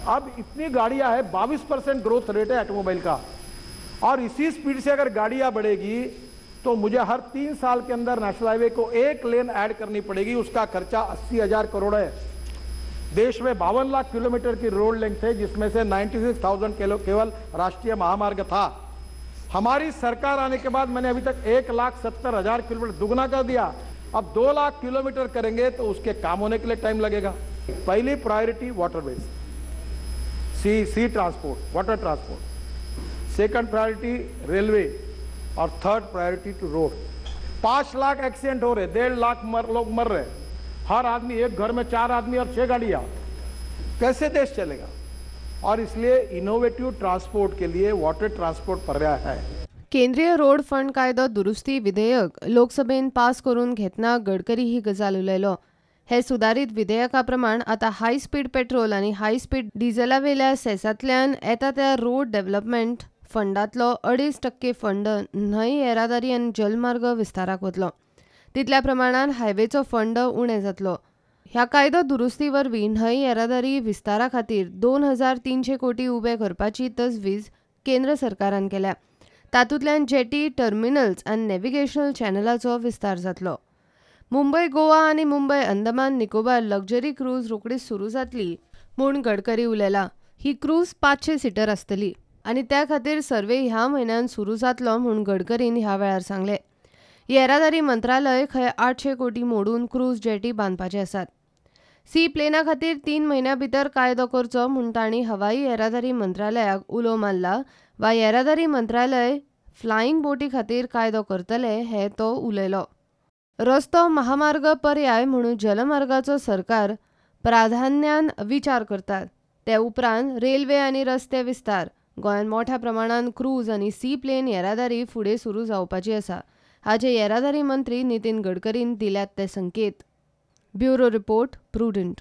अब इतनी गाड़ियां है, 22% ग्रोथ रेट है ऑटोमोबाइल का, और इसी स्पीड से अगर गाड़ियां बढ़ेगी तो मुझे हर 3 साल के अंदर नेशनल हाईवे को 1 लेन ऐड करनी पड़ेगी। उसका खर्चा 80,000 करोड़ है। देश में 52 लाख किलोमीटर की रोड लेंथ है, जिसमें से 96,000 केवल राष्ट्रीय महामार्ग था। हमारी सरकार आने के बाद मैंने अभी तक 1,70,000 किलोमीटर दुगना कर दिया। अब 2 लाख किलोमीटर करेंगे तो उसके काम होने के लिए टाइम लगेगा। पहली priority waterways, sea transport, water transport, second priority railway, और third priority to road. 5 lakh accident हो रहे, 1.5 लाख लोग मर रहे, हर आदमी, एक घर में 4 आदमी और 6 गाड़ियां, कैसे देश चलेगा? और इसलिए इनोवेटिव ट्रांसपोर्ट के लिए वाटर ट्रांसपोर्ट पर्याय है। केंद्रीय रोड फंड कायदो दुरुस्ती विधेयक लोकसभेन पास करून घेतना गडकरी ही गजाल उलयलो। हे सुधारित विधेयका प्रमाण आता हाय स्पीड पेट्रोल आनी हाय स्पीड डिझेला वेल्या सेसांतल्यान येता त्या रोड डेव्हलपमेंट फंडांतलो 2.5% फंड न्हंय येरादारी आनी जलमार्ग विस्ताराक वतलो। तितल्या प्रमाणात हायवेचो फंड उणें जातलो। ह्या कायदो दुरुस्ती वरवीं न्हंय येरादारी विस्तारा खातीर 2,300 कोटी उबे करपाची तजवीज केंद्र सरकारान केल्या। तातूंतल्यान जेटी, टर्मिनल्स आनी नॅव्हिगेशनल चॅनलाचो विस्तार जातलो। मुंबय गोवा आनी मुंबय अंदमान निकोबार लक्झरी क्रूज रोखडीच सुरू जातली म्हूण गडकरी उलयला। ही क्रूज 500 सीटर आसतली आनी त्या खातीर सर्वे ह्या म्हयन्यात सुरू जातलो म्हूण गडकरीन ह्या वेळार सांगलें। येरादारी मंत्रालय खंय 800 कोटी मोडून क्रूज जेटी बांदपाचे आसात। सी प्लेना खातीर 3 म्हयन्यां भितर कायदो करचो म्हूण तांणी हवाई येरादारी मंत्रालयाक उलो मारला, वा येरादारी मंत्रालय फ्लायिंग बोटी खातीर कायदो करतले हे तो उलयलो। रस्तो महामार्ग पर्याय म्हणून जलमार्गाचो सरकार प्राधान्यान विचार करतात। ते उपरांत रेल्वे आनी रस्ते विस्तार, गोंयांत मोठ्या प्रमाणात क्रूज आनी सी प्लेन येरादारी फुडें सुरू जावपाची आसा, हाचे येरादारी मंत्री नितीन गडकरीन दिल्यात ते संकेत। Bureau report, prudent.